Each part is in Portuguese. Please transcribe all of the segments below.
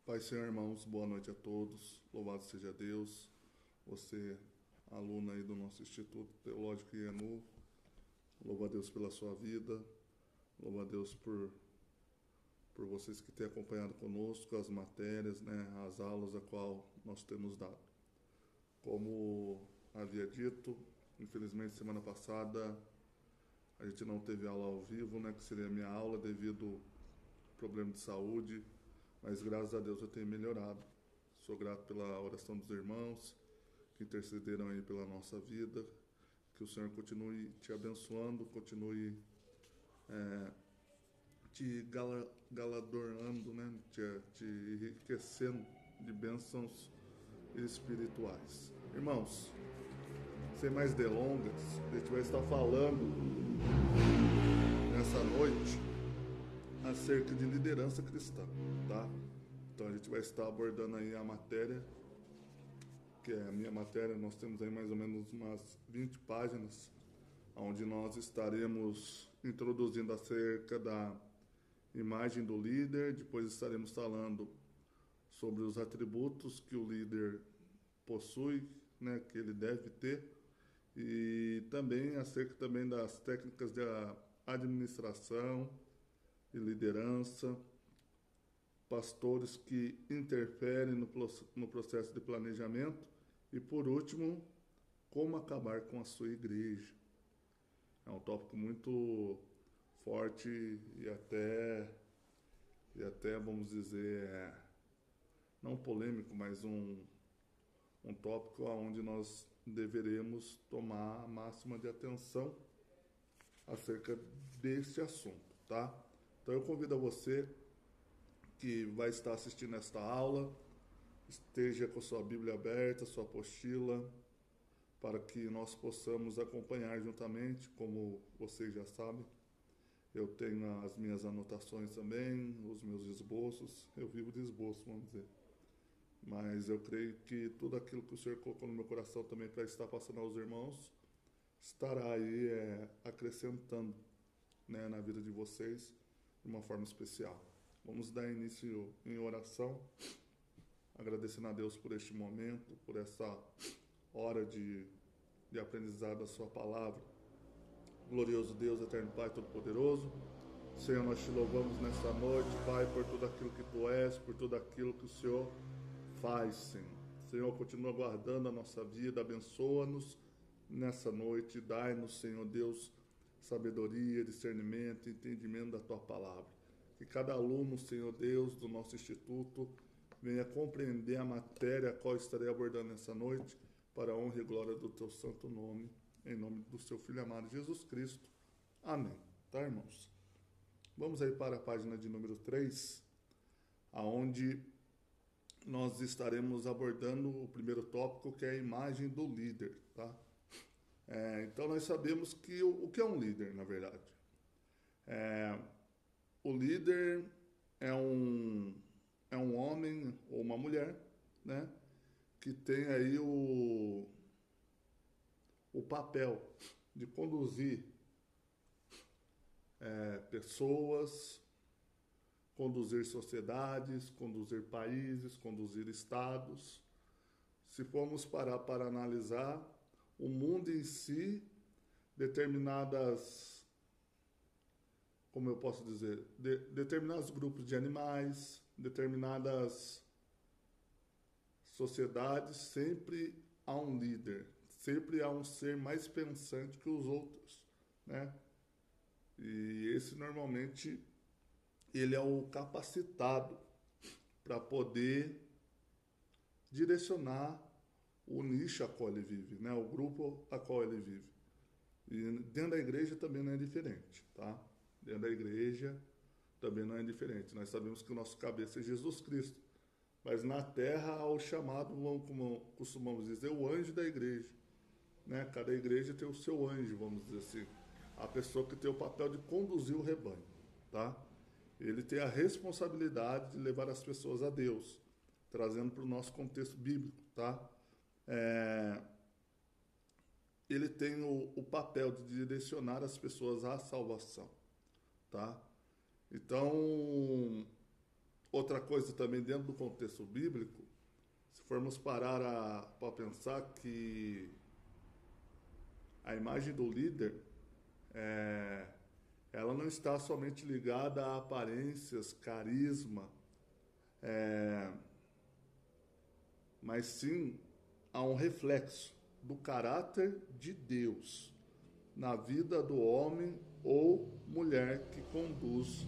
Pai, Senhor, irmãos, boa noite a todos. Louvado seja Deus. Você, aluna aí do nosso Instituto Teológico IENU, louva a Deus pela sua vida. Louva a Deus por vocês que têm acompanhado conosco as matérias, né, as aulas a qual nós temos dado. Como havia dito, infelizmente semana passada a gente não teve aula ao vivo, né, que seria a minha aula devido ao problema de saúde, mas graças a Deus eu tenho melhorado. Sou grato pela oração dos irmãos que intercederam aí pela nossa vida. Que o Senhor continue te abençoando, continue te galadornando, né? Te enriquecendo de bênçãos espirituais. Irmãos, sem mais delongas, a gente vai estar falando nessa noite acerca de liderança cristã, tá? Então a gente vai estar abordando aí a matéria, que é a minha matéria. Nós temos aí mais ou menos umas 20 páginas, onde nós estaremos introduzindo acerca da imagem do líder, depois estaremos falando sobre os atributos que o líder possui, né, que ele deve ter, e também acerca também das técnicas de administração e liderança, pastores que interferem no processo de planejamento e, por último, como acabar com a sua igreja. É um tópico muito forte e até vamos dizer, não polêmico, mas um tópico onde nós deveremos tomar a máxima de atenção acerca desse assunto, tá? Então eu convido a você que vai estar assistindo esta aula, esteja com sua Bíblia aberta, sua apostila, para que nós possamos acompanhar juntamente. Como vocês já sabem, eu tenho as minhas anotações também, os meus esboços. Eu vivo de esboço, vamos dizer. Mas eu creio que tudo aquilo que o Senhor colocou no meu coração também para estar passando aos irmãos, estará aí acrescentando, né, na vida de vocês de uma forma especial. Vamos dar início em oração, agradecendo a Deus por este momento, por essa hora de aprendizado da sua palavra. Glorioso Deus, eterno Pai Todo-Poderoso, Senhor, nós te louvamos nessa noite, Pai, por tudo aquilo que Tu és, por tudo aquilo que o Senhor faz, Senhor. Senhor, continua guardando a nossa vida, abençoa-nos nessa noite, dai-nos, Senhor Deus, sabedoria, discernimento, entendimento da Tua palavra. Que cada aluno, Senhor Deus, do nosso instituto venha compreender a matéria a qual estarei abordando nessa noite, para a honra e glória do Teu santo nome, em nome do Seu Filho amado Jesus Cristo. Amém. Tá, irmãos? Vamos aí para a página de número 3, aonde nós estaremos abordando o primeiro tópico, que é a imagem do líder, tá? Então nós sabemos que o que é um líder, na verdade. O líder é um homem ou uma mulher, né, que tem aí o papel de conduzir pessoas, conduzir sociedades, conduzir países, conduzir estados. Se formos parar para analisar o mundo em si, determinadas, como eu posso dizer, determinados grupos de animais, determinadas sociedades, sempre há um líder, sempre há um ser mais pensante que os outros, né? E esse normalmente ele é o capacitado para poder direcionar o nicho a qual ele vive, né? O grupo a qual ele vive. E dentro da igreja também não é diferente, tá? Dentro da igreja também não é diferente. Nós sabemos que o nosso cabeça é Jesus Cristo, mas na terra há o chamado, como costumamos dizer, o anjo da igreja, né? Cada igreja tem o seu anjo, vamos dizer assim, a pessoa que tem o papel de conduzir o rebanho, tá? Ele tem a responsabilidade de levar as pessoas a Deus, trazendo para o nosso contexto bíblico, tá? Ele tem o papel de direcionar as pessoas à salvação, tá? Então, outra coisa também dentro do contexto bíblico, se formos parar para pensar que a imagem do líder, ela não está somente ligada a aparências, carisma, mas sim a um reflexo do caráter de Deus na vida do homem ou mulher que conduz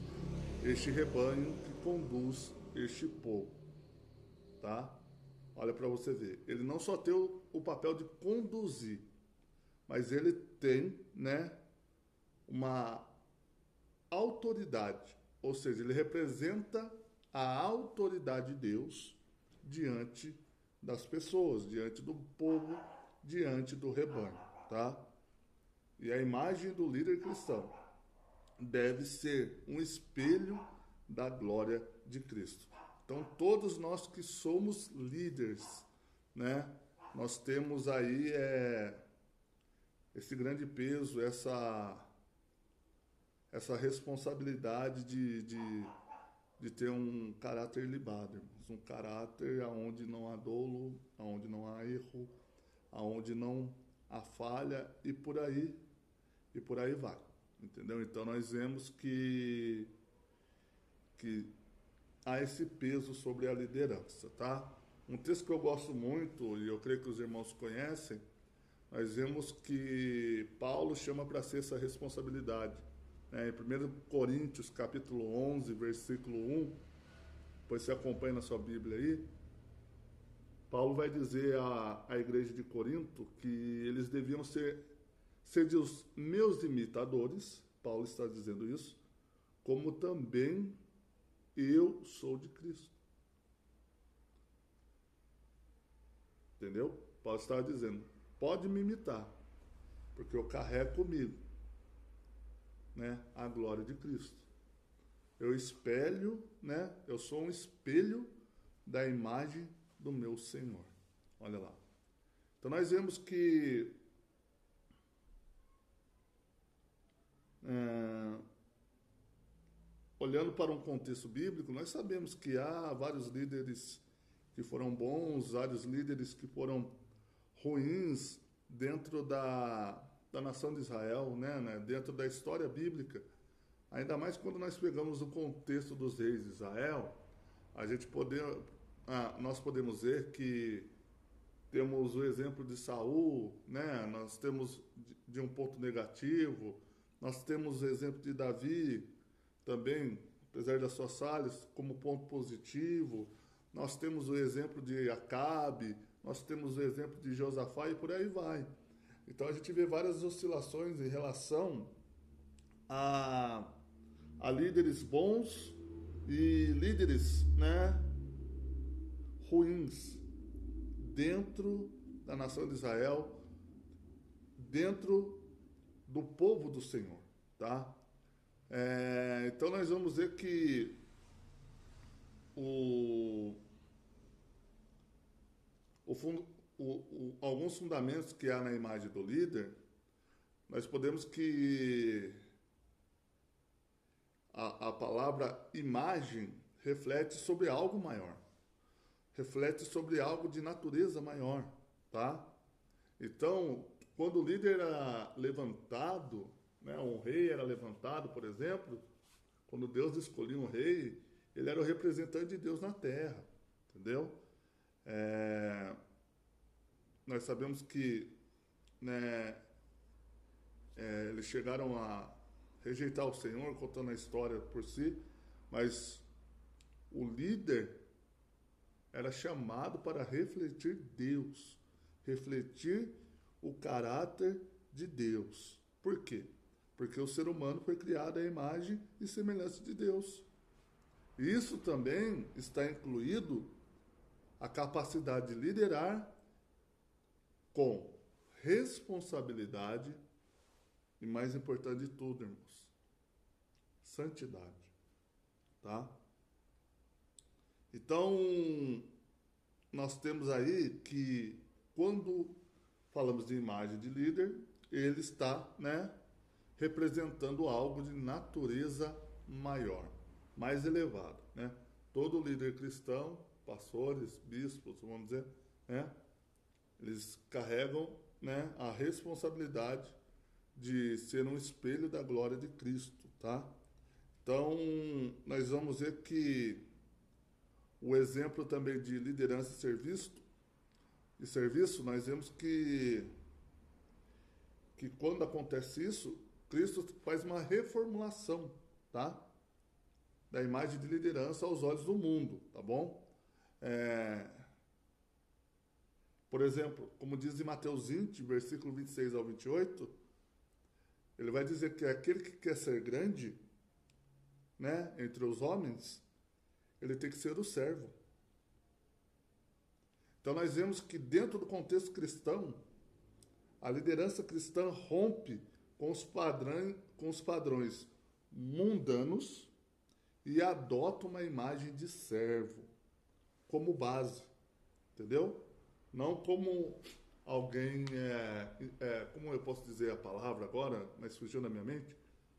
este rebanho, que conduz este povo, tá? Olha para você ver, ele não só tem o papel de conduzir, mas ele tem, né, uma autoridade, ou seja, ele representa a autoridade de Deus diante das pessoas, diante do povo, diante do rebanho, tá? E a imagem do líder cristão deve ser um espelho da glória de Cristo. Então, todos nós que somos líderes, né, nós temos aí esse grande peso, essa responsabilidade de ter um caráter ilibado, irmãos. Um caráter onde não há dolo, onde não há erro, onde não há falha e por aí vai. Entendeu? Então nós vemos que há esse peso sobre a liderança, tá? Um texto que eu gosto muito, e eu creio que os irmãos conhecem, nós vemos que Paulo chama para si essa responsabilidade. Em 1 Coríntios, capítulo 11, versículo 1, depois você acompanha na sua Bíblia aí, Paulo vai dizer à igreja de Corinto que eles deviam ser os meus imitadores, Paulo está dizendo isso, como também eu sou de Cristo. Entendeu? Paulo estava dizendo, pode me imitar, porque eu carrego comigo, né, a glória de Cristo. Eu espelho, né, eu sou um espelho da imagem do meu Senhor. Olha lá. Então nós vemos que olhando para um contexto bíblico, nós sabemos que há vários líderes que foram bons, vários líderes que foram ruins dentro da nação de Israel, né? Dentro da história bíblica. Ainda mais quando nós pegamos o contexto dos reis de Israel, nós podemos ver que temos o exemplo de Saul, né? Nós temos de um ponto negativo, nós temos o exemplo de Davi, também, apesar das suas falhas, como ponto positivo. Nós temos o exemplo de Acabe, nós temos o exemplo de Josafá e por aí vai. Então a gente vê várias oscilações em relação a líderes bons e líderes, né, ruins dentro da nação de Israel, dentro do povo do Senhor, tá? Então nós vamos ver que alguns fundamentos que há na imagem do líder, nós podemos que a palavra imagem reflete sobre algo maior, reflete sobre algo de natureza maior, tá? Então, quando o líder era levantado, né, um rei era levantado, por exemplo, quando Deus escolhia um rei, ele era o representante de Deus na terra, entendeu? Nós sabemos que, né, eles chegaram a rejeitar o Senhor, contando a história por si, mas o líder era chamado para refletir Deus, refletir o caráter de Deus. Por quê? Porque o ser humano foi criado à imagem e semelhança de Deus. Isso também está incluído a capacidade de liderar com responsabilidade e, mais importante de tudo, irmãos, santidade, tá? Então, nós temos aí que quando falamos de imagem de líder, ele está, né, representando algo de natureza maior, mais elevado, né? todo líder cristão, pastores, bispos, vamos dizer, né? Eles carregam, né, a responsabilidade de ser um espelho da glória de Cristo, tá? Então, nós vamos ver que o exemplo também de liderança e serviço, nós vemos que quando acontece isso, Cristo faz uma reformulação, tá? Da imagem de liderança aos olhos do mundo, tá bom? Por exemplo, como diz em Mateus 20, versículo 26 ao 28, ele vai dizer que aquele que quer ser grande, né, entre os homens, ele tem que ser o servo. Então nós vemos que dentro do contexto cristão, a liderança cristã rompe com os padrões mundanos e adota uma imagem de servo como base, entendeu? Não como alguém, como eu posso dizer a palavra agora, mas fugiu na minha mente,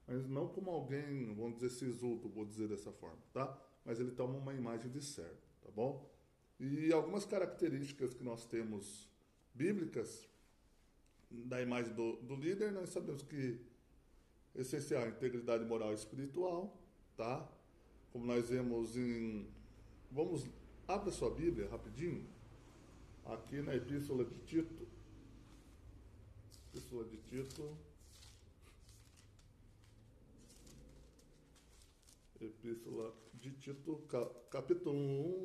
mas não como alguém, vamos dizer, sisudo, vou dizer dessa forma, tá? Mas ele toma uma imagem de servo, tá bom? E algumas características que nós temos bíblicas da imagem do líder, nós sabemos que é essencial a integridade moral e espiritual, tá? Como nós vemos abra sua Bíblia rapidinho, aqui na Epístola de Tito. Epístola de Tito. Epístola de Tito, capítulo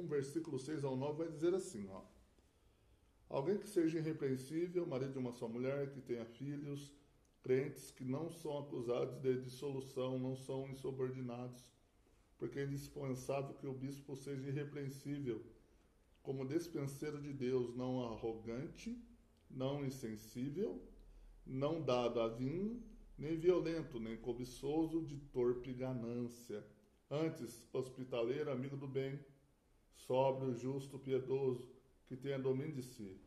1, versículo 6 ao 9, vai dizer assim, ó. Alguém que seja irrepreensível, marido de uma só mulher, que tenha filhos, crentes que não são acusados de dissolução, não são insubordinados, porque é indispensável que o bispo seja irrepreensível, como despenseiro de Deus, não arrogante, não insensível, não dado a vinho, nem violento, nem cobiçoso de torpe ganância. Antes, hospitaleiro, amigo do bem, sóbrio, justo, piedoso, que tenha domínio de si.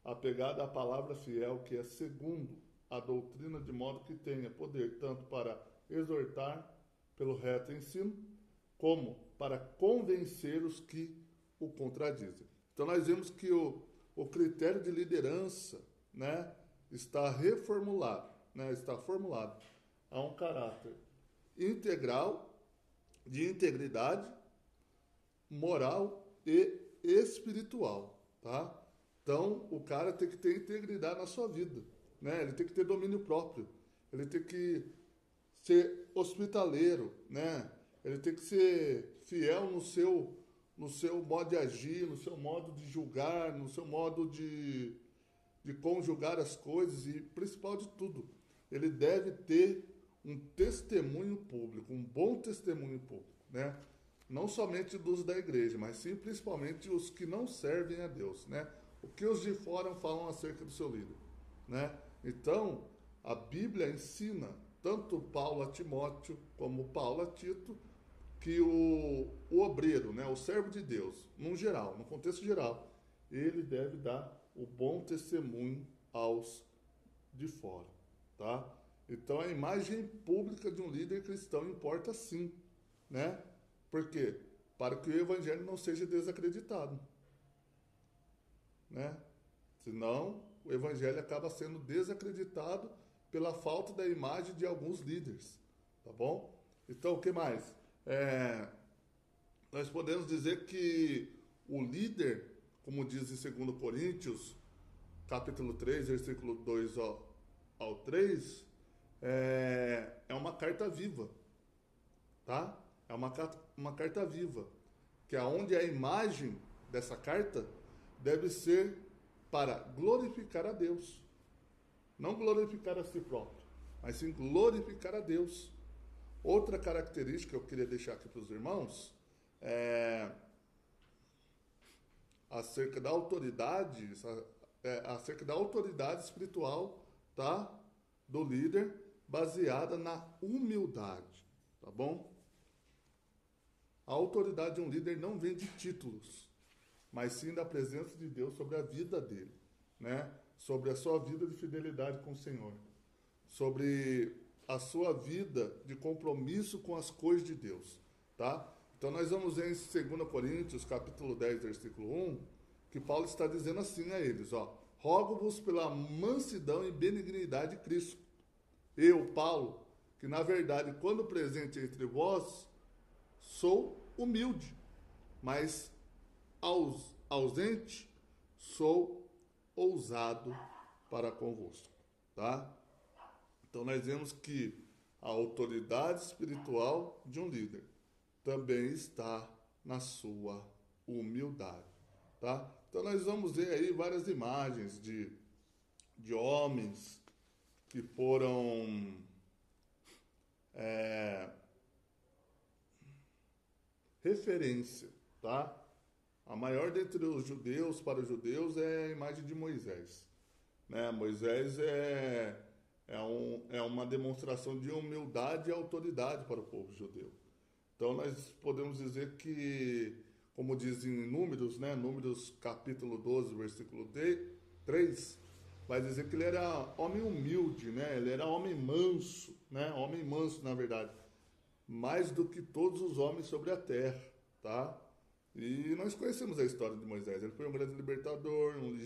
Apegado à palavra fiel, que é segundo a doutrina, de modo que tenha poder tanto para exortar pelo reto ensino, como para convencer os que o contradizem. Então nós vemos que o critério de liderança, né, está reformulado, né, está formulado a um caráter integral, de integridade moral e espiritual, tá? Então, o cara tem que ter integridade na sua vida, né? Ele tem que ter domínio próprio, ele tem que ser hospitaleiro, né? Ele tem que ser fiel no seu modo de agir, no seu modo de julgar, no seu modo de conjugar as coisas e, principal de tudo, ele deve ter um testemunho público, um bom testemunho público, né? Não somente dos da igreja, mas sim principalmente os que não servem a Deus, né? O que os de fora falam acerca do seu líder, né? Então, a Bíblia ensina, tanto Paulo a Timóteo como Paulo a Tito, que o obreiro, né, o servo de Deus, no contexto geral, ele deve dar o bom testemunho aos de fora, tá? Então, a imagem pública de um líder cristão importa sim, né? Por quê? Para que o evangelho não seja desacreditado, né? Senão, o evangelho acaba sendo desacreditado pela falta da imagem de alguns líderes, tá bom? Então, o que mais? Nós podemos dizer que o líder, como diz em 2 Coríntios, capítulo 3, versículo 2 ao 3, é uma carta viva, tá? É uma carta viva, que é onde a imagem dessa carta deve ser para glorificar a Deus. Não glorificar a si próprio, mas sim glorificar a Deus. Outra característica que eu queria deixar aqui para os irmãos é acerca da autoridade, espiritual, tá? Do líder, baseada na humildade, tá bom? A autoridade de um líder não vem de títulos, mas sim da presença de Deus sobre a vida dele, né? Sobre a sua vida de fidelidade com o Senhor, sobre a sua vida de compromisso com as coisas de Deus, tá? Então nós vamos ver em 2 Coríntios, capítulo 10, versículo 1, que Paulo está dizendo assim a eles, ó: rogo-vos pela mansidão e benignidade de Cristo. Eu, Paulo, que na verdade, quando presente entre vós, sou humilde, mas ausente, sou ousado para convosco, tá? Então nós vemos que a autoridade espiritual de um líder também está na sua humildade, tá? Então nós vamos ver aí várias imagens de homens que foram referência, tá? A maior dentre os judeus, para os judeus, é a imagem de Moisés, né? Moisés é uma demonstração de humildade e autoridade para o povo judeu. Então nós podemos dizer que, como diz em Números, né? Números capítulo 12, versículo 3, vai dizer que ele era homem humilde, né? Ele era homem manso, né? Homem manso, na verdade, mais do que todos os homens sobre a terra, tá? E nós conhecemos a história de Moisés. Ele foi um grande libertador, um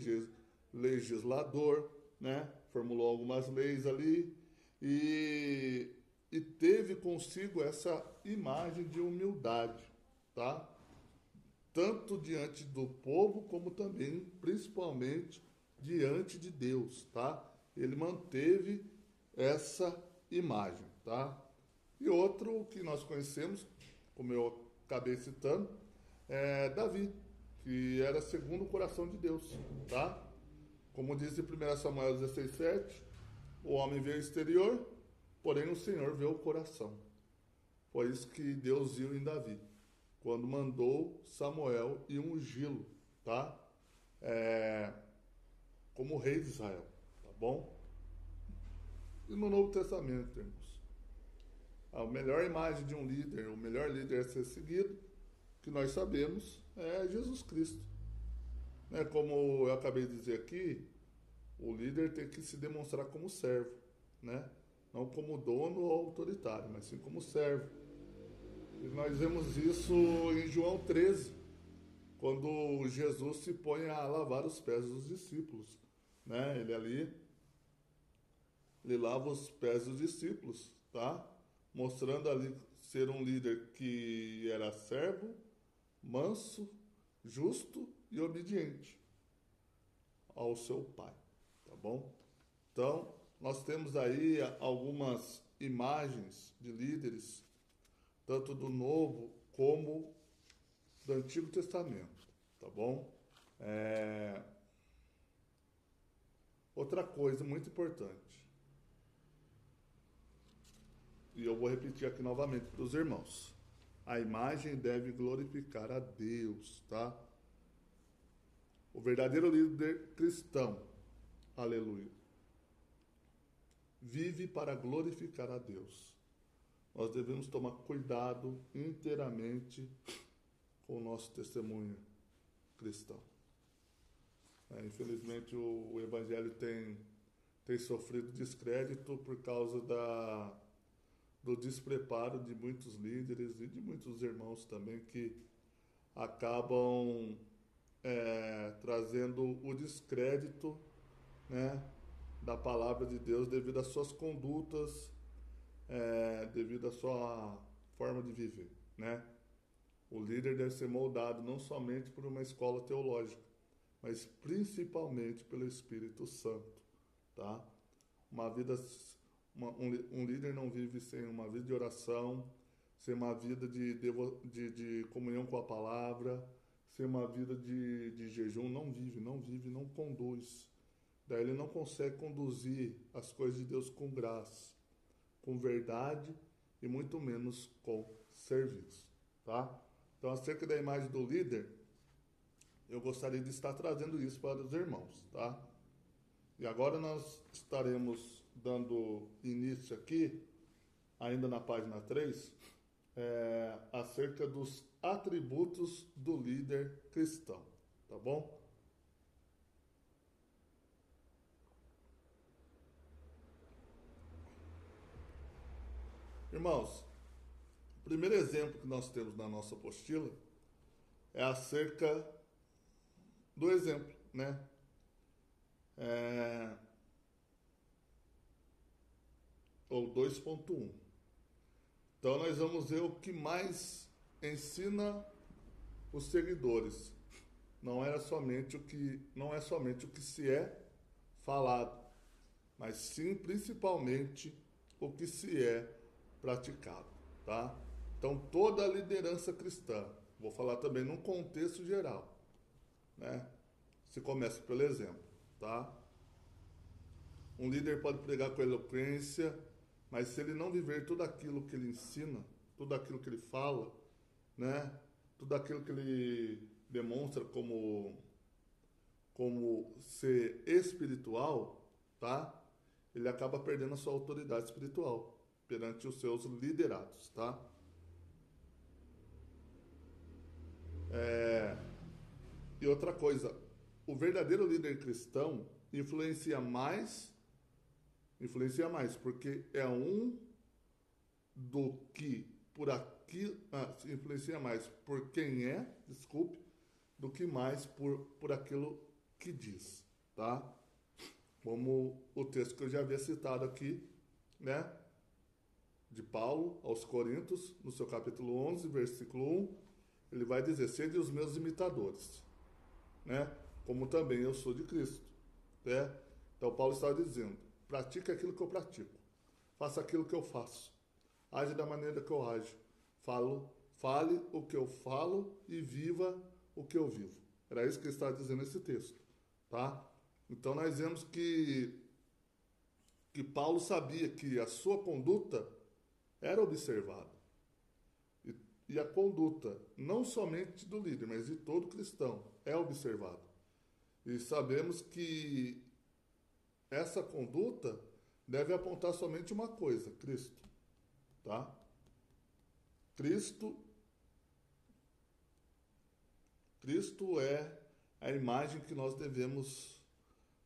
legislador, né? Formulou algumas leis ali e teve consigo essa imagem de humildade, tá? Tanto diante do povo como também, principalmente, diante de Deus, tá? Ele manteve essa imagem, tá? E outro que nós conhecemos, como eu acabei citando, é Davi, que era segundo o coração de Deus, tá? Como diz em 1 Samuel 16:7, o homem vê o exterior, porém o Senhor vê o coração. Foi isso que Deus viu em Davi, quando mandou Samuel e ungí-lo, tá? Como rei de Israel, tá bom? E no Novo Testamento temos a melhor imagem de um líder, o melhor líder a ser seguido, que nós sabemos, é Jesus Cristo. Né? Como eu acabei de dizer aqui, o líder tem que se demonstrar como servo, né? Não como dono ou autoritário, mas sim como servo. E nós vemos isso em João 13, quando Jesus se põe a lavar os pés dos discípulos, né? Ele lava os pés dos discípulos, tá? Mostrando ali ser um líder que era servo, manso, justo e obediente ao seu pai, tá bom? Então, nós temos aí algumas imagens de líderes, tanto do Novo como do Antigo Testamento, tá bom? Outra coisa muito importante, e eu vou repetir aqui novamente para os irmãos: a imagem deve glorificar a Deus, tá? O verdadeiro líder cristão, aleluia, vive para glorificar a Deus. Nós devemos tomar cuidado inteiramente com o nosso testemunho cristão. Infelizmente o Evangelho tem sofrido descrédito por causa do despreparo de muitos líderes e de muitos irmãos também, que acabam trazendo o descrédito, né, da palavra de Deus devido às suas condutas, devido à sua forma de viver, né? O líder deve ser moldado não somente por uma escola teológica, mas principalmente pelo Espírito Santo, tá? Um líder não vive sem uma vida de oração, sem uma vida de comunhão com a palavra, sem uma vida de jejum. Não vive, não conduz. Daí ele não consegue conduzir as coisas de Deus com graça, com verdade e muito menos com serviço, tá? Então, acerca da imagem do líder, eu gostaria de estar trazendo isso para os irmãos, tá? E agora nós estaremos dando início aqui, ainda na página 3, acerca dos atributos do líder cristão, tá bom? Irmãos, O primeiro exemplo que nós temos na nossa apostila é acerca do exemplo, né? Ou 2.1. Então nós vamos ver o que mais ensina os seguidores. Não é somente o que se é falado, mas sim principalmente o que se é praticado, tá? Então toda a liderança cristã, vou falar também num contexto geral, né? Se começa pelo exemplo, tá? Um líder pode pregar com eloquência, mas se ele não viver tudo aquilo que ele ensina, tudo aquilo que ele fala, né? Tudo aquilo que ele demonstra como ser espiritual, tá? Ele acaba perdendo a sua autoridade espiritual perante os seus liderados, tá? E outra coisa, o verdadeiro líder cristão influencia mais, porque é um do que por aquilo, influencia mais por quem é, desculpe, do que mais por aquilo que diz, tá? Como o texto que eu já havia citado aqui, né? De Paulo aos Coríntios, no seu capítulo 11, versículo 1, ele vai dizer: sede os meus imitadores, né? Como também eu sou de Cristo, né? Então Paulo estava dizendo: pratique aquilo que eu pratico, faça aquilo que eu faço, age da maneira que eu ajo, fale o que eu falo e viva o que eu vivo. Era isso que ele estava dizendo nesse texto, tá? Então nós vemos que Paulo sabia que a sua conduta era observada. E a conduta, não somente do líder, mas de todo cristão, é observada. E sabemos que essa conduta deve apontar somente uma coisa: Cristo, tá? Cristo é a imagem que nós devemos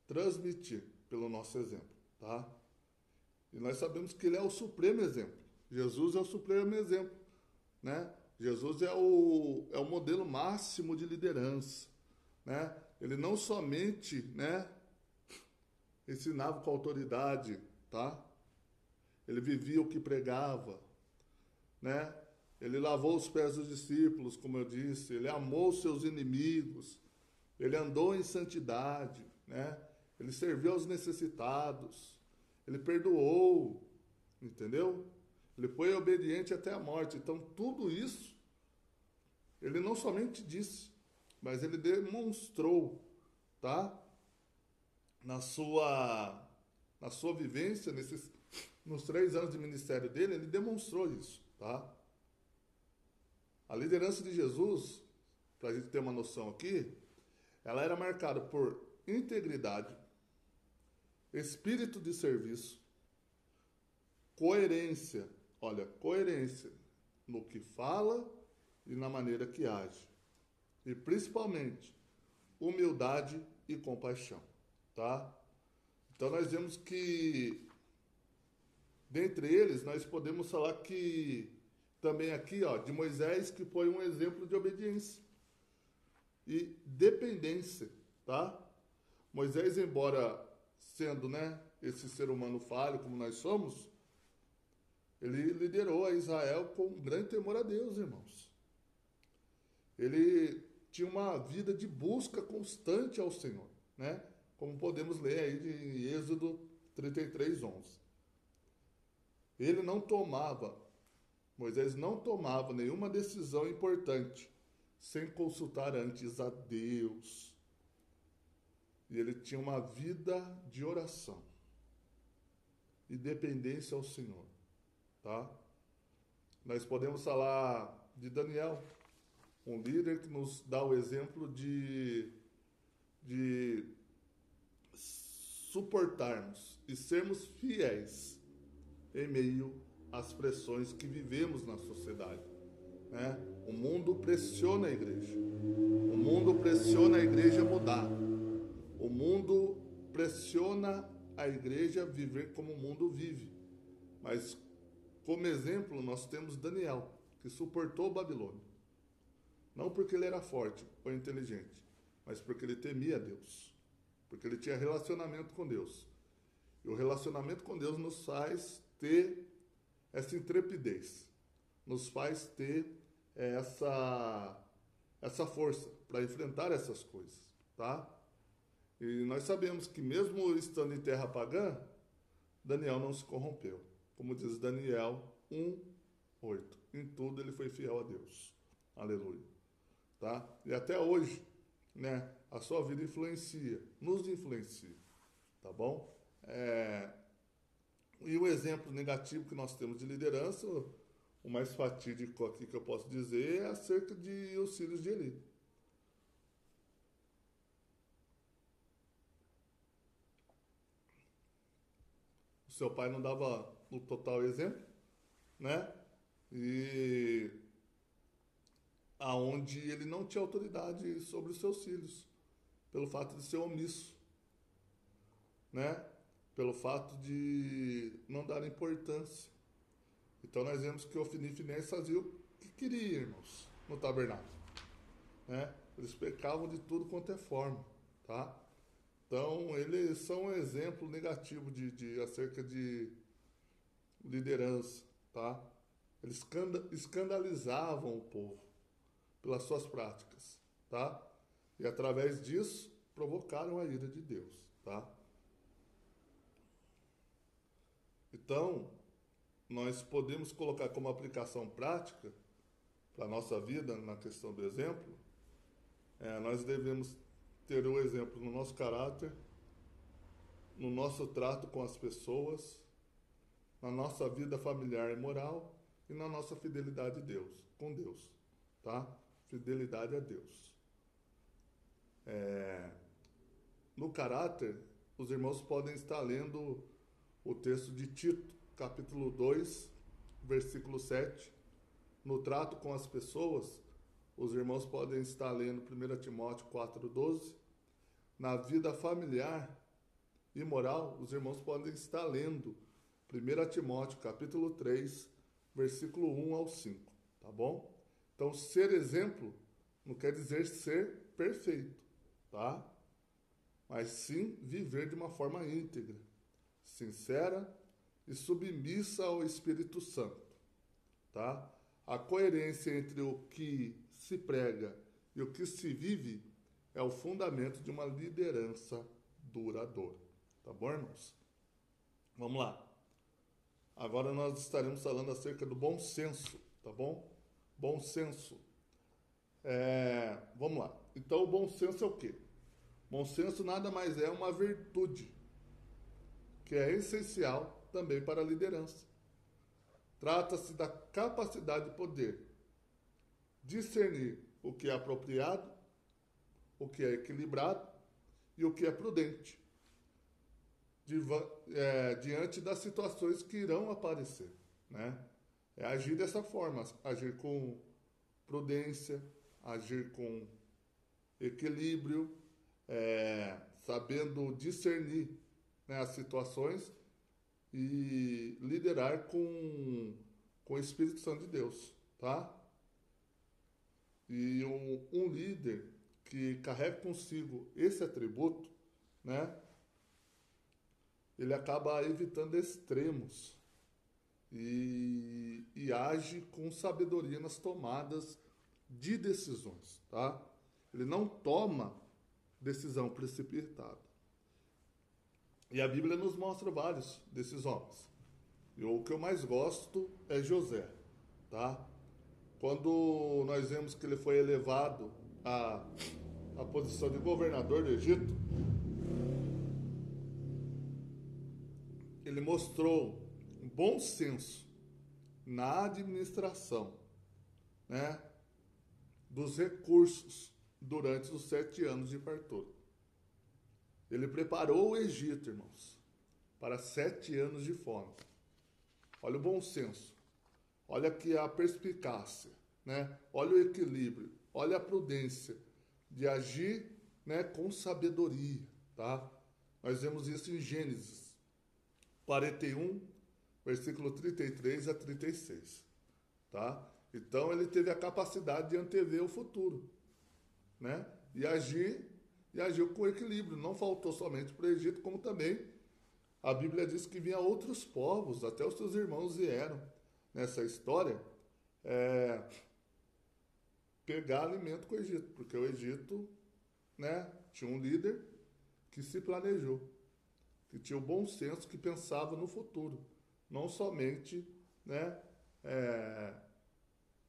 transmitir pelo nosso exemplo, tá? E nós sabemos que ele é o supremo exemplo. Jesus é o supremo exemplo, né? Jesus é o modelo máximo de liderança, né? Ele não somente, né, ensinava com autoridade, tá? Ele vivia o que pregava, né? Ele lavou os pés dos discípulos, como eu disse, ele amou os seus inimigos, ele andou em santidade, né? Ele serviu aos necessitados, ele perdoou, entendeu? Ele foi obediente até a morte. Então, tudo isso, ele não somente disse, mas ele demonstrou, tá? Na sua vivência, nos 3 anos de ministério dele, ele demonstrou isso, tá? A liderança de Jesus, para a gente ter uma noção aqui, ela era marcada por integridade, espírito de serviço, coerência no que fala e na maneira que age. E principalmente, humildade e compaixão, tá? Então nós vemos que, dentre eles, nós podemos falar que também aqui, de Moisés, que foi um exemplo de obediência e dependência, tá? Moisés, embora sendo, né, esse ser humano falho como nós somos, ele liderou a Israel com grande temor a Deus, irmãos. Ele tinha uma vida de busca constante ao Senhor, né? Como podemos ler aí de Êxodo 33:11. Moisés não tomava nenhuma decisão importante sem consultar antes a Deus. E ele tinha uma vida de oração e dependência ao Senhor, tá? Nós podemos falar de Daniel, um líder que nos dá o exemplo de suportarmos e sermos fiéis em meio às pressões que vivemos na sociedade, né? O mundo pressiona a igreja. O mundo pressiona a igreja a mudar. O mundo pressiona a igreja a viver como o mundo vive. Mas, como exemplo, nós temos Daniel, que suportou Babilônia. Não porque ele era forte ou inteligente, mas porque ele temia Deus. Porque ele tinha relacionamento com Deus. E o relacionamento com Deus nos faz ter essa intrepidez, nos faz ter essa força para enfrentar essas coisas, tá? E nós sabemos que mesmo estando em terra pagã, Daniel não se corrompeu. Como diz Daniel 1:8. Em tudo ele foi fiel a Deus. Aleluia. Tá? E até hoje, né, a sua vida influencia, nos influencia. Tá bom? E o exemplo negativo que nós temos de liderança, o mais fatídico aqui que eu posso dizer, é acerca de os filhos de Eli. O seu pai não dava o total exemplo, né? E aonde ele não tinha autoridade sobre os seus filhos, pelo fato de ser omisso, né? Pelo fato de não dar importância. Então nós vemos que Ofni e Finéias faziam o que queriam, irmãos, no tabernáculo, né? Eles pecavam de tudo quanto é forma, tá? Então eles são um exemplo negativo acerca de liderança, tá? Eles escandalizavam o povo pelas suas práticas, tá? E através disso provocaram a ira de Deus, tá? Então, nós podemos colocar como aplicação prática para a nossa vida, na questão do exemplo, nós devemos ter o exemplo no nosso caráter, no nosso trato com as pessoas, na nossa vida familiar e moral e na nossa fidelidade a Deus, com Deus, tá? Fidelidade a Deus. No caráter, os irmãos podem estar lendo o texto de Tito, capítulo 2, versículo 7. No trato com as pessoas, os irmãos podem estar lendo 1 Timóteo 4:12. Na vida familiar e moral, os irmãos podem estar lendo 1 Timóteo capítulo 3, versículo 1 ao 5, tá bom? Então, ser exemplo não quer dizer ser perfeito, tá? Mas sim viver de uma forma íntegra, sincera e submissa ao Espírito Santo, tá? A coerência entre o que se prega e o que se vive é o fundamento de uma liderança duradoura, tá bom, irmãos? Vamos lá. Agora nós estaremos falando acerca do bom senso, tá bom? Bom senso. Vamos lá. Então, o bom senso é o quê? Bom senso nada mais é uma virtude que é essencial também para a liderança. Trata-se da capacidade de poder discernir o que é apropriado, o que é equilibrado e o que é prudente diante das situações que irão aparecer, né? É agir dessa forma, agir com prudência, agir com equilíbrio, sabendo discernir, né, as situações e liderar com o Espírito Santo de Deus, tá? E um líder que carrega consigo esse atributo, né, ele acaba evitando extremos e age com sabedoria nas tomadas de decisões, tá? Ele não toma decisão precipitada. E a Bíblia nos mostra vários desses homens. E o que eu mais gosto é José, tá? Quando nós vemos que ele foi elevado à posição de governador do Egito, ele mostrou um bom senso na administração, né, dos recursos durante os 7 anos de fartura. Ele preparou o Egito, irmãos, para 7 anos de fome. Olha o bom senso, olha aqui a perspicácia, né? Olha o equilíbrio, olha a prudência de agir, né, com sabedoria, tá? Nós vemos isso em Gênesis 41, versículo 33 a 36, tá? Então ele teve a capacidade de antever o futuro, né? E agiu com equilíbrio. Não faltou somente para o Egito, como também a Bíblia diz que vinha outros povos, até os seus irmãos vieram nessa história pegar alimento com o Egito, porque o Egito, né, tinha um líder que se planejou, que tinha o bom senso, que pensava no futuro, não somente, né,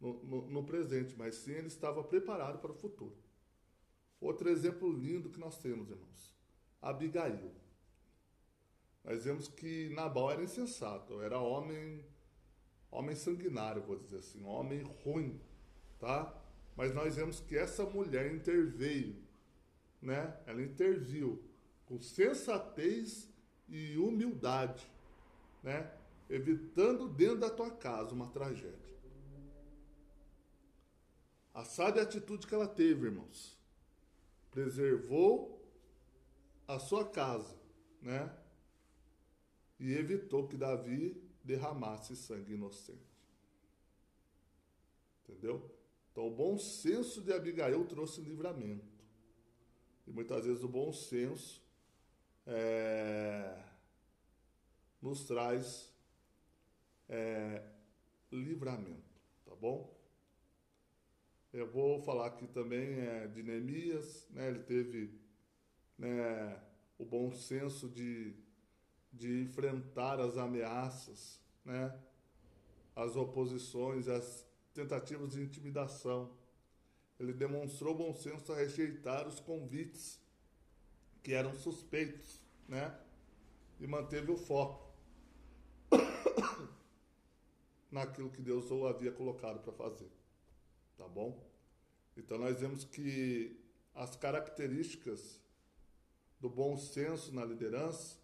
no presente, mas sim ele estava preparado para o futuro. Outro exemplo lindo que nós temos, irmãos, Abigail. Nós vemos que Nabal era insensato, era homem sanguinário, vou dizer assim, homem ruim, tá? Mas nós vemos que essa mulher interveio, né? Ela interviu com sensatez e humildade, né? Evitando dentro da tua casa uma tragédia. A sábia atitude que ela teve, irmãos, preservou a sua casa, né? E evitou que Davi derramasse sangue inocente. Entendeu? Então, o bom senso de Abigail trouxe livramento. E muitas vezes o bom senso nos traz livramento, tá bom? Eu vou falar aqui também de Neemias, né? Ele teve, né, o bom senso de enfrentar as ameaças, né? As oposições, as tentativas de intimidação. Ele demonstrou bom senso a rejeitar os convites que eram suspeitos, né? E manteve o foco naquilo que Deus o havia colocado para fazer, tá bom? Então nós vemos que as características do bom senso na liderança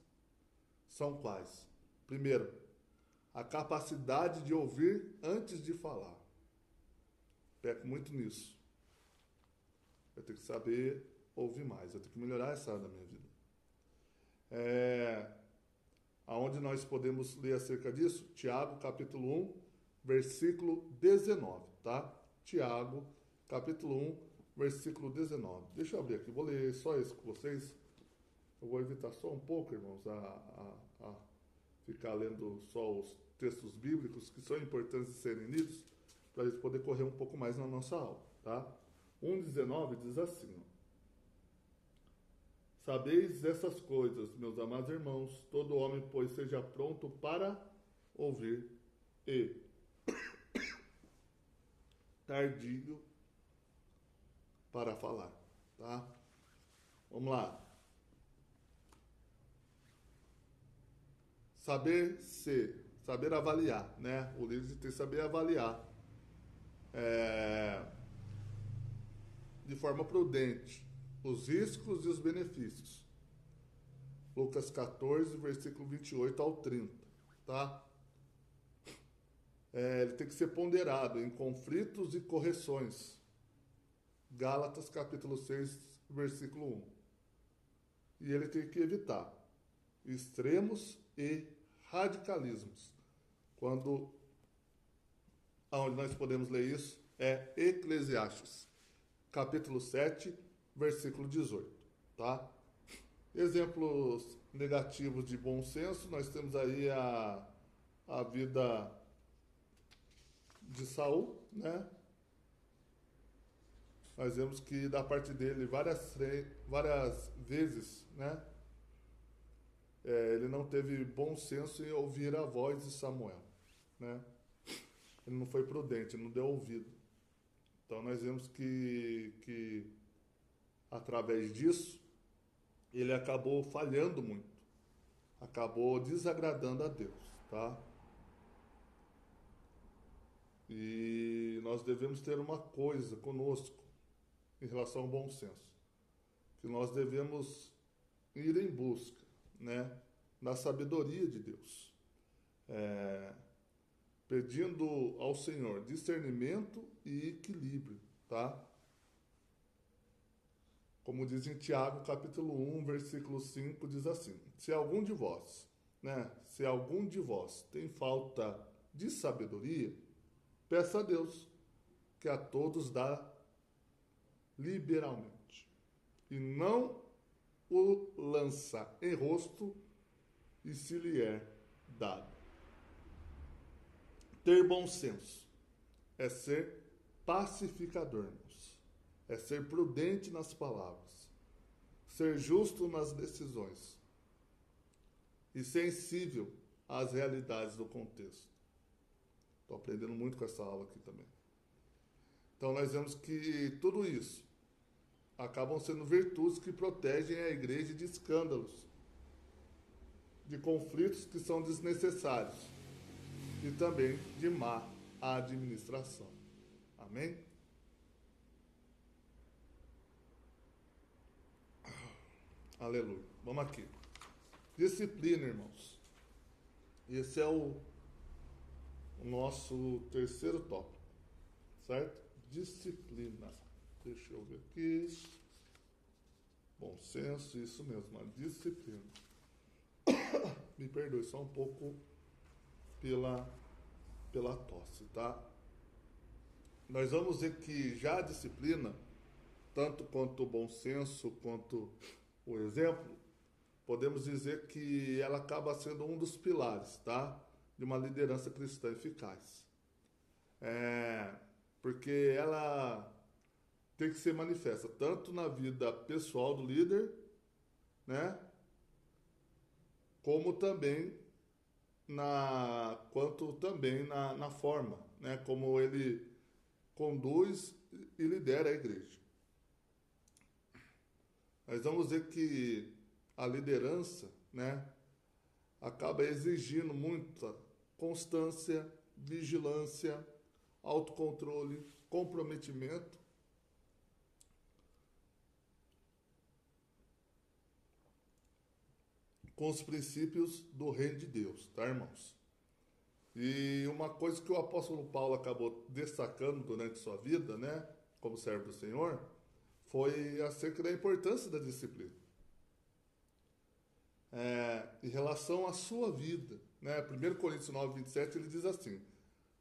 são quais? Primeiro, a capacidade de ouvir antes de falar. Peco muito nisso. Eu tenho que saber ouvir mais. Eu tenho que melhorar essa área da minha vida. Aonde nós podemos ler acerca disso? Tiago, capítulo 1, versículo 19, tá? Tiago, capítulo 1, versículo 19. Deixa eu abrir aqui, vou ler só isso com vocês. Eu vou evitar só um pouco, irmãos, a ficar lendo só os textos bíblicos, que são importantes de serem lidos, para a gente poder correr um pouco mais na nossa aula, tá? 1,19 diz assim, ó: Sabeis essas coisas, meus amados irmãos, todo homem, pois, seja pronto para ouvir e tardio para falar, tá? Vamos lá. Saber avaliar, né? O líder tem que saber avaliar de forma prudente os riscos e os benefícios. Lucas 14, versículo 28 ao 30, tá? Ele tem que ser ponderado em conflitos e correções. Gálatas capítulo 6, versículo 1. E ele tem que evitar extremos e radicalismos. Onde nós podemos ler isso é Eclesiastes, capítulo 7, versículo 18, tá? Exemplos negativos de bom senso, nós temos aí a vida de Saul, né? Nós vemos que da parte dele várias vezes, né? Ele não teve bom senso em ouvir a voz de Samuel, né? Ele não foi prudente, não deu ouvido. Então nós vemos que através disso ele acabou falhando muito, acabou desagradando a Deus, tá? E nós devemos ter uma coisa conosco em relação ao bom senso, que nós devemos ir em busca, né, da sabedoria de Deus, pedindo ao Senhor discernimento e equilíbrio, tá? Como diz em Tiago, capítulo 1, versículo 5, diz assim: se algum de vós tem falta de sabedoria, peça a Deus, que a todos dá liberalmente, e não o lança em rosto, e se lhe é dado. Ter bom senso é ser pacificador, irmãos. É ser prudente nas palavras, ser justo nas decisões e sensível às realidades do contexto. Estou aprendendo muito com essa aula aqui também. Então nós vemos que tudo isso acabam sendo virtudes que protegem a igreja de escândalos, de conflitos que são desnecessários e também de má administração. Amém? Aleluia. Vamos aqui. Disciplina, irmãos. Esse é o nosso terceiro tópico, certo? Disciplina. Deixa eu ver aqui. Bom senso, isso mesmo, a disciplina. Me perdoe só um pouco pela tosse, tá? Nós vamos ver que já a disciplina, tanto quanto o bom senso, quanto o exemplo, podemos dizer que ela acaba sendo um dos pilares, tá? De uma liderança cristã eficaz. Porque ela tem que ser manifesta tanto na vida pessoal do líder, né? Como também quanto também na forma, né? Como ele conduz e lidera a igreja. Nós vamos ver que a liderança, né, acaba exigindo muita constância, vigilância, autocontrole, comprometimento com os princípios do reino de Deus, tá, irmãos? E uma coisa que o apóstolo Paulo acabou destacando durante sua vida, né, como servo do Senhor, foi acerca da importância da disciplina. Em relação à sua vida, né, 1 Coríntios 9, 27, ele diz assim: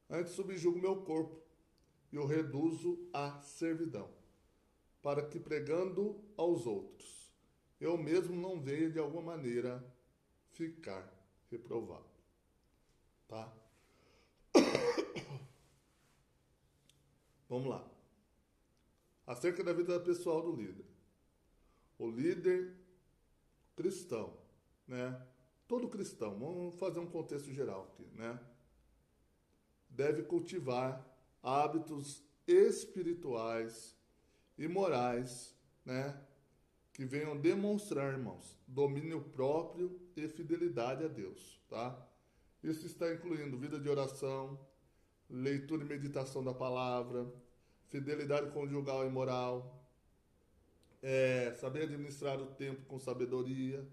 antes subjugo meu corpo e o reduzo à servidão, para que pregando aos outros, eu mesmo não venha de alguma maneira ficar reprovado. Tá? Vamos lá. Acerca da vida pessoal do líder. O líder cristão, né? Todo cristão, vamos fazer um contexto geral aqui, né? Deve cultivar hábitos espirituais e morais, né? Que venham demonstrar, irmãos, domínio próprio e fidelidade a Deus, tá? Isso está incluindo vida de oração, leitura e meditação da palavra, fidelidade conjugal e moral, saber administrar o tempo com sabedoria,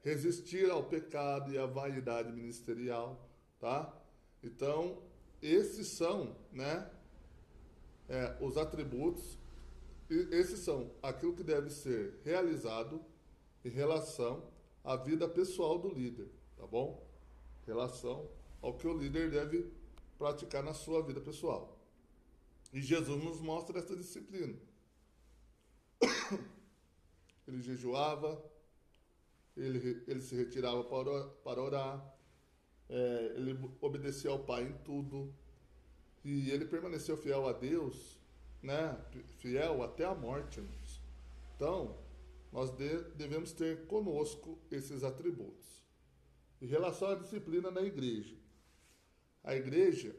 resistir ao pecado e à vaidade ministerial, tá? Então, esses são, né, os atributos, esses são aquilo que deve ser realizado em relação à vida pessoal do líder, tá bom? Em relação ao que o líder deve praticar na sua vida pessoal. E Jesus nos mostra essa disciplina. Ele jejuava, ele se retirava para orar, ele obedecia ao Pai em tudo, e ele permaneceu fiel a Deus, né? Fiel até a morte, irmãos. Então, nós devemos ter conosco esses atributos. Em relação à disciplina na igreja, a igreja,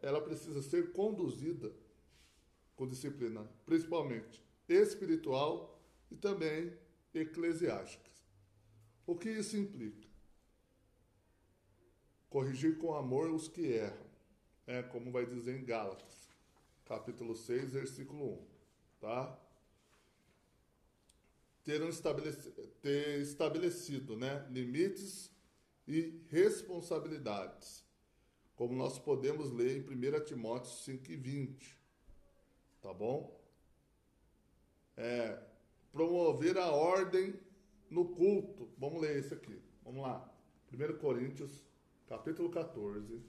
ela precisa ser conduzida com disciplina, principalmente espiritual e também eclesiástica. O que isso implica? Corrigir com amor os que erram, como vai dizer em Gálatas, capítulo 6, versículo 1, tá? Ter estabelecido, né, limites e responsabilidades, como nós podemos ler em 1 Timóteo 5:20, tá bom? Promover a ordem no culto. Vamos ler esse aqui. Vamos lá. 1 Coríntios, capítulo 14.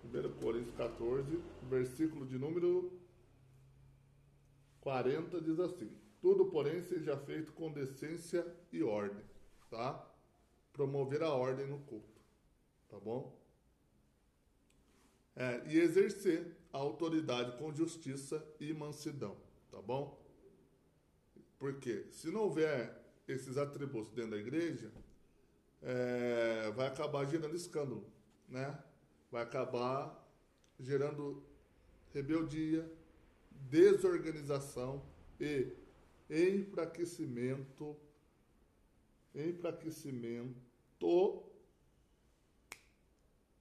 1 Coríntios 14, versículo de número 40, diz assim: tudo, porém, seja feito com decência e ordem, tá? Promover a ordem no culto, tá bom? E exercer a autoridade com justiça e mansidão, tá bom? Porque se não houver esses atributos dentro da igreja, vai acabar gerando escândalo, né? Vai acabar gerando rebeldia, desorganização e enfraquecimento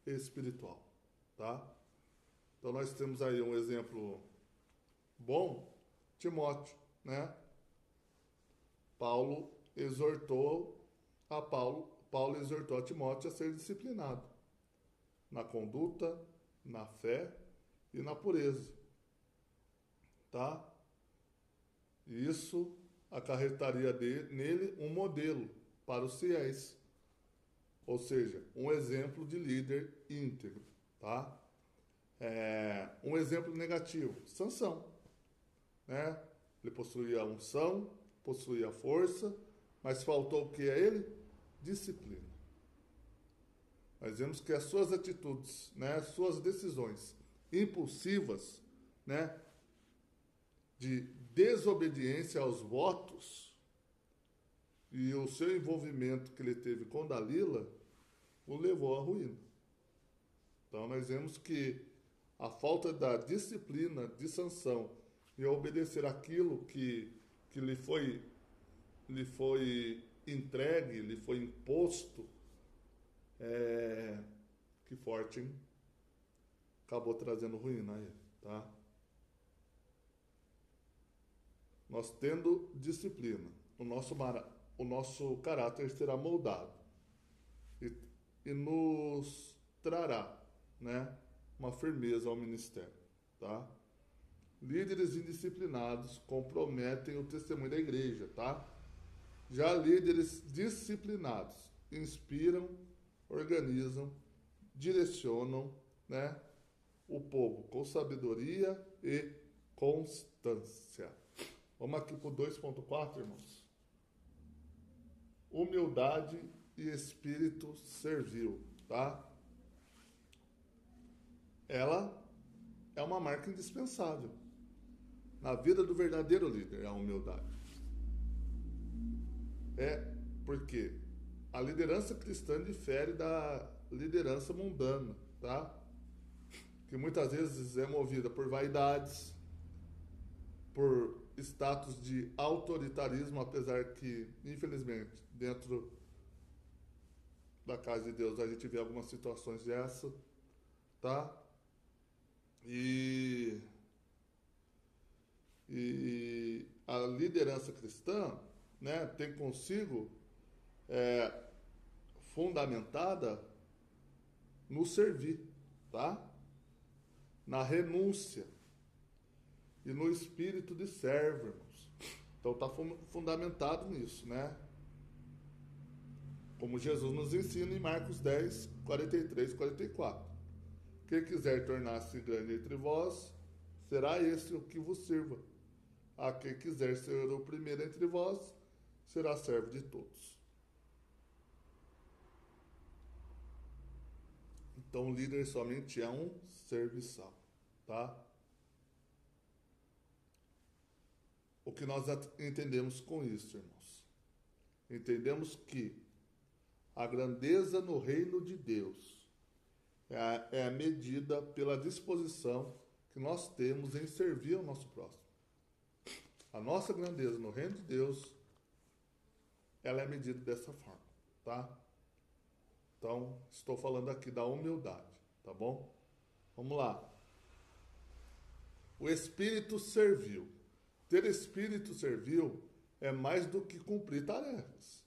espiritual, tá? Então nós temos aí um exemplo bom, Timóteo, né? Paulo exortou a Timóteo a ser disciplinado na conduta, na fé e na pureza, tá? E isso acarretaria nele um modelo para os fiéis, ou seja, um exemplo de líder íntegro, tá? Um exemplo negativo, Sansão, né? Ele possuía unção, possuía força, mas faltou o que a ele? Disciplina. Nós vemos que as suas atitudes, né, suas decisões impulsivas, né, de desobediência aos votos e o seu envolvimento que ele teve com Dalila o levou à ruína. Então nós vemos que a falta da disciplina de Sansão e obedecer aquilo que lhe foi entregue, lhe foi imposto, que forte, hein? Acabou trazendo ruína a ele, tá? Nós tendo disciplina, o nosso caráter será moldado e nos trará, né, uma firmeza ao ministério, tá? Líderes indisciplinados comprometem o testemunho da igreja, tá? Já líderes disciplinados inspiram, organizam, direcionam, né, o povo com sabedoria e constância. Vamos aqui para o 2.4, irmãos. Humildade e espírito servil, tá? Ela é uma marca indispensável na vida do verdadeiro líder, a humildade. Porque a liderança cristã difere da liderança mundana, tá? Que muitas vezes é movida por vaidades, por status de autoritarismo, apesar que, infelizmente, dentro da casa de Deus a gente vê algumas situações dessa, tá? E a liderança cristã, né, tem consigo fundamentada no servir, tá? Na renúncia e no espírito de servo, irmãos. Então está fundamentado nisso, né? Como Jesus nos ensina em Marcos 10, 43 e 44. Quem quiser tornar-se grande entre vós, será esse o que vos sirva. A quem quiser ser o primeiro entre vós, será servo de todos. Então o líder somente é um serviçal, tá? O que nós entendemos com isso, irmãos? Entendemos que a grandeza no reino de Deus é a medida pela disposição que nós temos em servir ao nosso próximo. A nossa grandeza no reino de Deus, ela é medida dessa forma, tá? Então, estou falando aqui da humildade, tá bom? Vamos lá. O espírito servil. Ter espírito servil é mais do que cumprir tarefas.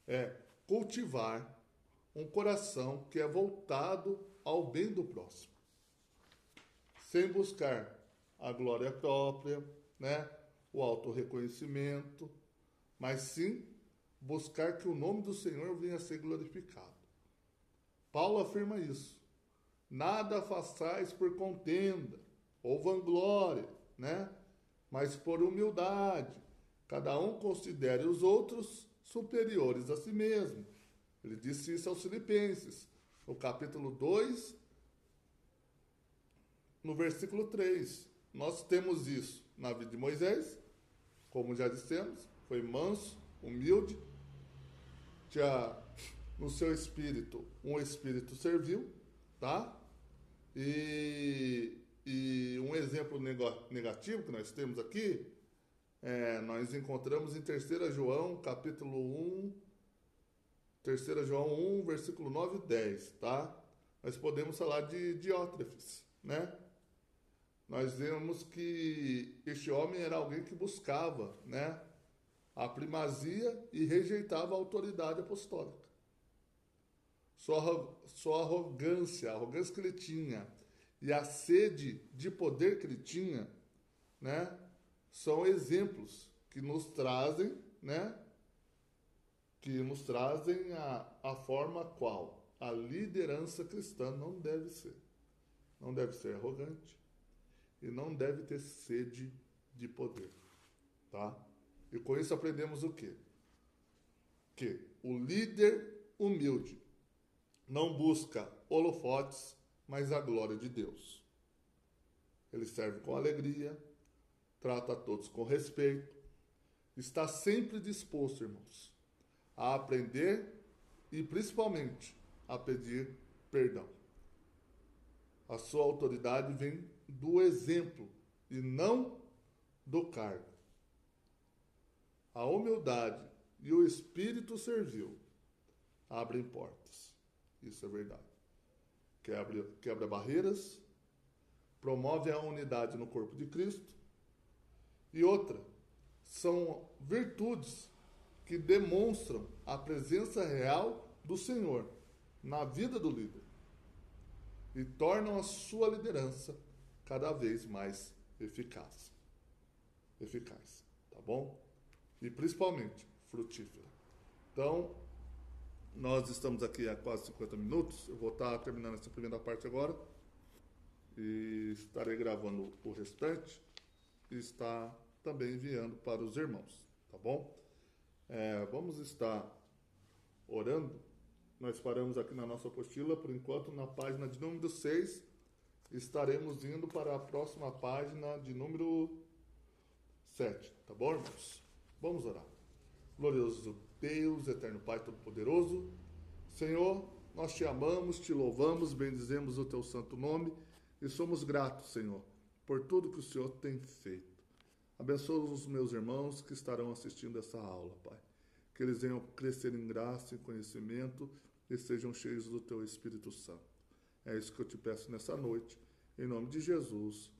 É cultivar um coração que é voltado ao bem do próximo, sem buscar a glória própria, né, o autorreconhecimento, mas sim buscar que o nome do Senhor venha a ser glorificado. Paulo afirma isso Nada façais por contenda ou vanglória, né? Mas por humildade. Cada um considere os outros superiores a si mesmo. Ele disse isso aos Filipenses, no capítulo 2, no versículo 3. Nós temos isso na vida de Moisés, como já dissemos, foi manso, humilde, tinha no seu espírito um espírito servil, tá? E um exemplo negativo que nós temos aqui, nós encontramos em 3 João, capítulo 1, 3 João 1, versículo 9 e 10, tá? Nós podemos falar de Diótrefes, né? Nós vemos que este homem era alguém que buscava, né, a primazia e rejeitava a autoridade apostólica. Sua arrogância, a arrogância que ele tinha e a sede de poder que ele tinha, né, são exemplos que nos trazem, né, a forma qual a liderança cristã não deve ser. Não deve ser arrogante e não deve ter sede de poder, tá? E com isso aprendemos o quê? Que o líder humilde não busca holofotes, mas a glória de Deus. Ele serve com alegria, trata a todos com respeito, está sempre disposto, irmãos, a aprender e principalmente a pedir perdão. A sua autoridade vem do exemplo e não do cargo. A humildade e o espírito servil abrem portas. Isso é verdade. Quebra barreiras, promove a unidade no corpo de Cristo. E outra, são virtudes que demonstram a presença real do Senhor na vida do líder e tornam a sua liderança cada vez mais eficaz, tá bom? E principalmente frutífera. Então, nós estamos aqui há quase 50 minutos, eu vou estar terminando essa primeira parte agora e estarei gravando o restante e está também enviando para os irmãos, tá bom? Vamos estar orando. Nós paramos aqui na nossa apostila, por enquanto, na página de número 6. Estaremos indo para a próxima página de número 7. Tá bom, irmãos? Vamos orar. Glorioso Deus, eterno Pai Todo-Poderoso, Senhor, nós te amamos, te louvamos, bendizemos o teu santo nome e somos gratos, Senhor, por tudo que o Senhor tem feito. Abençoa os meus irmãos que estarão assistindo essa aula, Pai. Que eles venham crescer em graça e conhecimento e sejam cheios do Teu Espírito Santo. É isso que eu te peço nessa noite. Em nome de Jesus.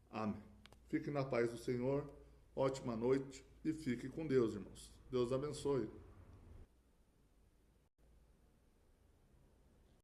Amém. Fique na paz do Senhor. Ótima noite e fique com Deus, irmãos. Deus abençoe.